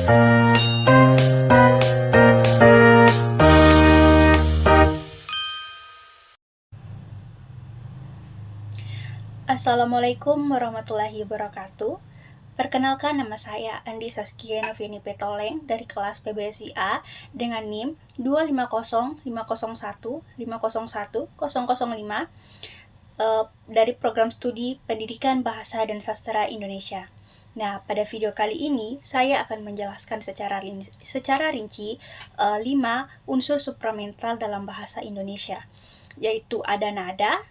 Assalamualaikum warahmatullahi wabarakatuh. Perkenalkan, nama saya Andi Saskia Noviani Petoleng dari kelas PBSIA dengan NIM 2505015015005 dari program studi Pendidikan Bahasa dan Sastra Indonesia. Nah, pada video kali ini saya akan menjelaskan secara rinci 5 unsur supramental dalam bahasa Indonesia, yaitu ada nada,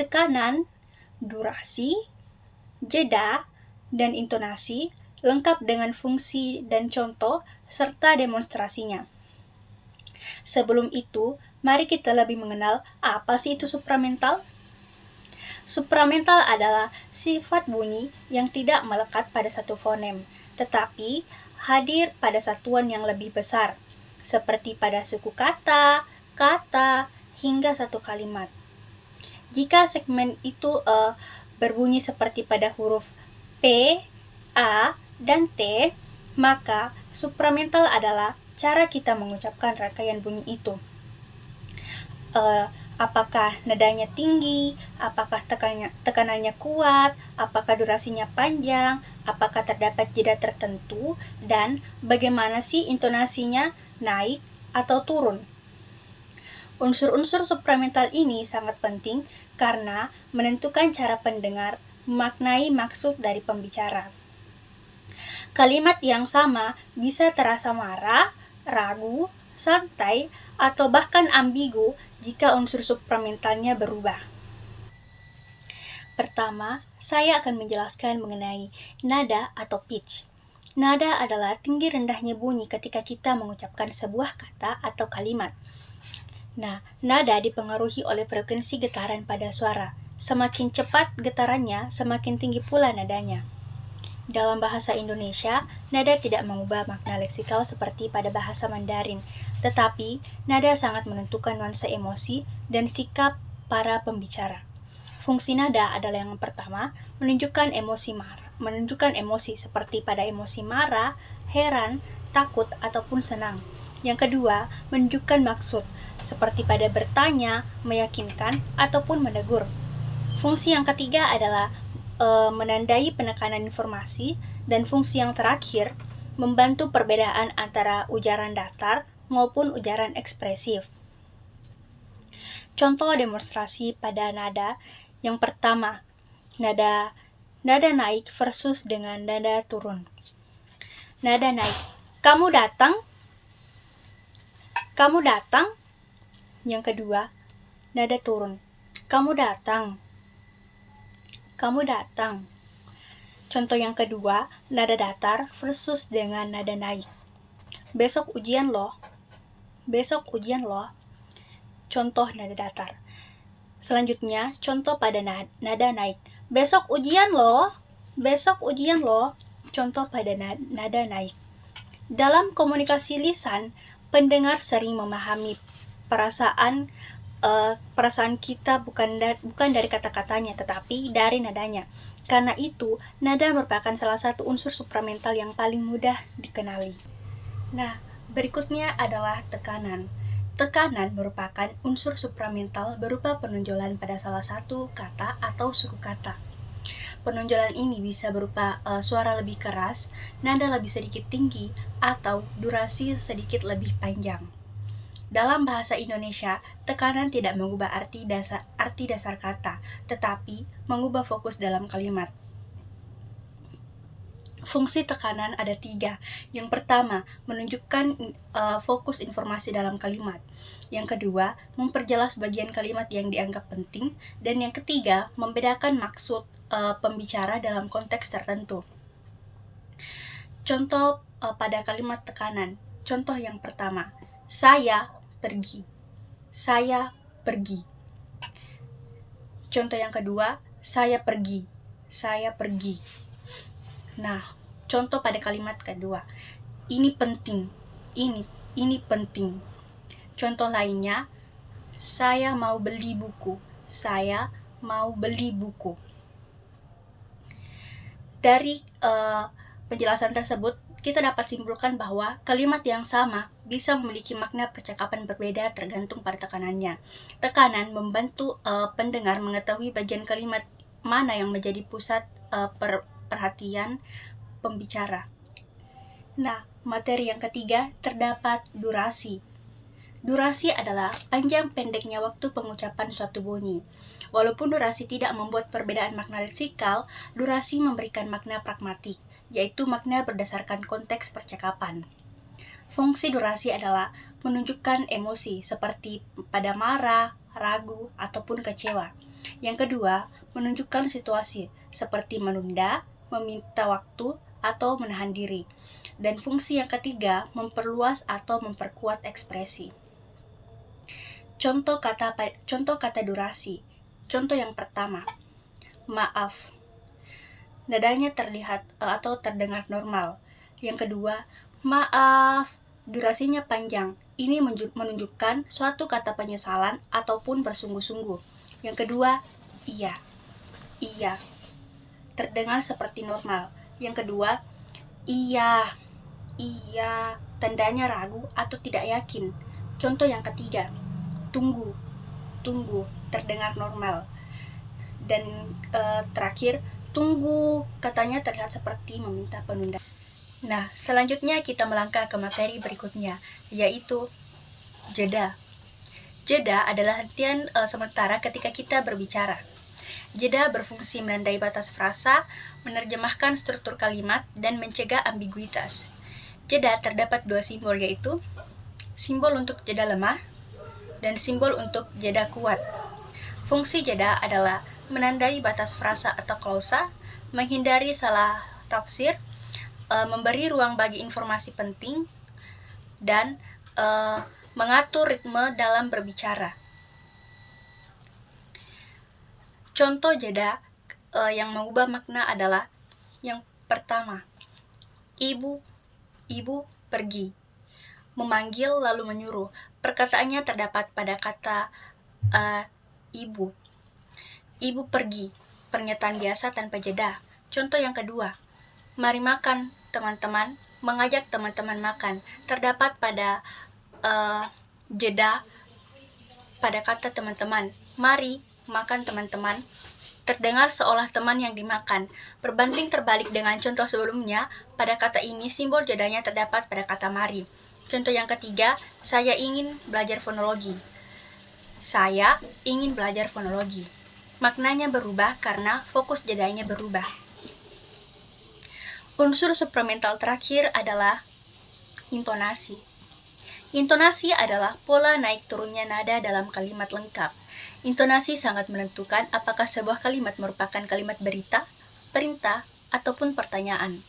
tekanan, durasi, jeda, dan intonasi, lengkap dengan fungsi dan contoh, serta demonstrasinya. Sebelum itu, mari kita lebih mengenal apa sih itu supramental. Supramental adalah sifat bunyi yang tidak melekat pada satu fonem, tetapi hadir pada satuan yang lebih besar, seperti pada suku kata, hingga satu kalimat. Jika segmen itu berbunyi seperti pada huruf P, A, dan T, maka supramental adalah cara kita mengucapkan rangkaian bunyi itu. Apakah nadanya tinggi, apakah tekanannya kuat, apakah durasinya panjang, apakah terdapat jeda tertentu, dan bagaimana sih intonasinya naik atau turun. Unsur-unsur supramental ini sangat penting karena menentukan cara pendengar memaknai maksud dari pembicara. Kalimat yang sama bisa terasa marah, ragu, santai, atau bahkan ambigu jika unsur supramentalnya berubah. Pertama, saya akan menjelaskan mengenai nada atau pitch. Nada adalah tinggi rendahnya bunyi ketika kita mengucapkan sebuah kata atau kalimat. Nah, nada dipengaruhi oleh frekuensi getaran pada suara. Semakin cepat getarannya, semakin tinggi pula nadanya. Dalam bahasa Indonesia, nada tidak mengubah makna leksikal seperti pada bahasa Mandarin, tetapi nada sangat menentukan nuansa emosi dan sikap para pembicara. Fungsi nada adalah yang pertama, menunjukkan emosi seperti pada emosi marah, heran, takut, ataupun senang. Yang kedua, menunjukkan maksud, seperti pada bertanya, meyakinkan, ataupun menegur. Fungsi yang ketiga adalah menandai penekanan informasi, dan fungsi yang terakhir, membantu perbedaan antara ujaran datar maupun ujaran ekspresif. Contoh demonstrasi pada nada yang pertama, nada naik versus dengan nada turun. Nada naik, kamu datang. Yang kedua, nada turun, kamu datang. Contoh yang kedua, nada datar versus dengan nada naik. Besok ujian loh. Contoh nada datar. Selanjutnya, contoh pada nada naik. Besok ujian loh. Contoh pada nada naik. Dalam komunikasi lisan, pendengar sering memahami perasaan kita bukan dari kata-katanya, tetapi dari nadanya. Karena itu, nada merupakan salah satu unsur supramental yang paling mudah dikenali. Nah, berikutnya adalah tekanan. Tekanan merupakan unsur supramental berupa penonjolan pada salah satu kata atau suku kata. Penonjolan ini bisa berupa suara lebih keras, nada lebih sedikit tinggi, atau durasi sedikit lebih panjang. Dalam bahasa Indonesia, tekanan tidak mengubah arti dasar kata, tetapi mengubah fokus dalam kalimat. Fungsi tekanan ada 3. Yang pertama, menunjukkan fokus informasi dalam kalimat. Yang kedua, memperjelas bagian kalimat yang dianggap penting. Dan yang ketiga, membedakan maksud pembicara dalam konteks tertentu. Contoh pada kalimat tekanan. Contoh yang pertama, saya pergi. Contoh yang kedua, saya pergi. Nah, contoh pada kalimat kedua, ini penting. Contoh lainnya, saya mau beli buku. Dari penjelasan tersebut, kita dapat simpulkan bahwa kalimat yang sama bisa memiliki makna percakapan berbeda tergantung pada tekanannya. Tekanan membantu pendengar mengetahui bagian kalimat mana yang menjadi pusat perhatian pembicara. Nah, materi yang ketiga terdapat durasi. Durasi adalah panjang pendeknya waktu pengucapan suatu bunyi. Walaupun durasi tidak membuat perbedaan makna leksikal, durasi memberikan makna pragmatik, yaitu makna berdasarkan konteks percakapan. Fungsi durasi adalah menunjukkan emosi seperti pada marah, ragu, ataupun kecewa. Yang kedua, menunjukkan situasi seperti menunda, meminta waktu, atau menahan diri. Dan fungsi yang ketiga, memperluas atau memperkuat ekspresi. Contoh kata durasi. Contoh yang pertama, maaf. Nadanya terlihat atau terdengar normal. Yang kedua, maaf. Durasinya panjang. Ini menunjukkan suatu kata penyesalan ataupun bersungguh-sungguh. Yang kedua, iya. Iya. Terdengar seperti normal. Yang kedua, iya. Iya. Tandanya ragu atau tidak yakin. Contoh yang ketiga, tunggu, terdengar normal. Dan terakhir, tunggu, katanya terlihat seperti meminta penundaan. Nah, selanjutnya kita melangkah ke materi berikutnya, yaitu jeda. Jeda adalah hentian sementara ketika kita berbicara. Jeda berfungsi menandai batas frasa, menerjemahkan struktur kalimat, dan mencegah ambiguitas. Jeda terdapat dua simbol, yaitu simbol untuk jeda lemah dan simbol untuk jeda kuat. Fungsi jeda adalah menandai batas frasa atau klausa, menghindari salah tafsir, memberi ruang bagi informasi penting, dan mengatur ritme dalam berbicara. Contoh jeda yang mengubah makna adalah yang pertama, ibu pergi. Memanggil lalu menyuruh. Perkataannya terdapat pada kata ibu. Ibu pergi. Pernyataan biasa tanpa jeda. Contoh yang kedua, mari makan teman-teman. Mengajak teman-teman makan. Terdapat pada jeda pada kata teman-teman. Mari makan teman-teman. Terdengar seolah teman yang dimakan. Berbanding terbalik dengan contoh sebelumnya, pada kata ini simbol jedanya terdapat pada kata mari. Contoh yang ketiga, saya ingin belajar fonologi. Saya ingin belajar fonologi. Maknanya berubah karena fokus jedanya berubah. Unsur supramental terakhir adalah intonasi. Intonasi adalah pola naik turunnya nada dalam kalimat lengkap. Intonasi sangat menentukan apakah sebuah kalimat merupakan kalimat berita, perintah, ataupun pertanyaan.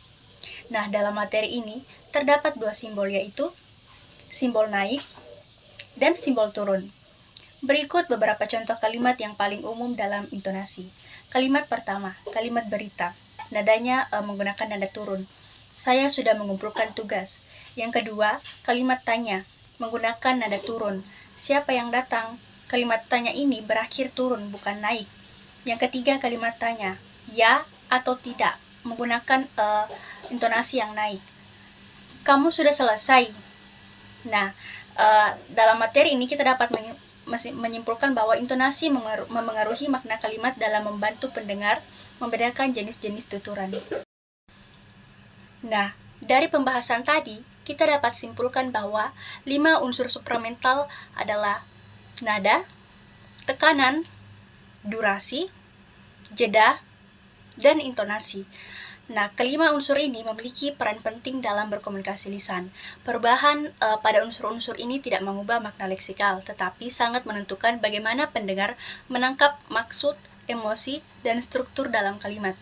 Nah, dalam materi ini terdapat dua simbol, yaitu simbol naik dan simbol turun. Berikut beberapa contoh kalimat yang paling umum dalam intonasi. Kalimat pertama, kalimat berita. Nadanya menggunakan nada turun. Saya sudah mengumpulkan tugas. Yang kedua, kalimat tanya, menggunakan nada turun. Siapa yang datang? Kalimat tanya ini berakhir turun, bukan naik. Yang ketiga, kalimat tanya, ya atau tidak, menggunakan intonasi yang naik. Kamu sudah selesai. Nah, dalam materi ini kita dapat menyimpulkan bahwa intonasi memengaruhi makna kalimat dalam membantu pendengar membedakan jenis-jenis tuturan. Nah, dari pembahasan tadi, kita dapat simpulkan bahwa 5 unsur supramental adalah nada, tekanan, durasi, jeda, dan intonasi. Nah, kelima unsur ini memiliki peran penting dalam berkomunikasi lisan. Perubahan pada unsur-unsur ini tidak mengubah makna leksikal, tetapi sangat menentukan bagaimana pendengar menangkap maksud, emosi, dan struktur dalam kalimat.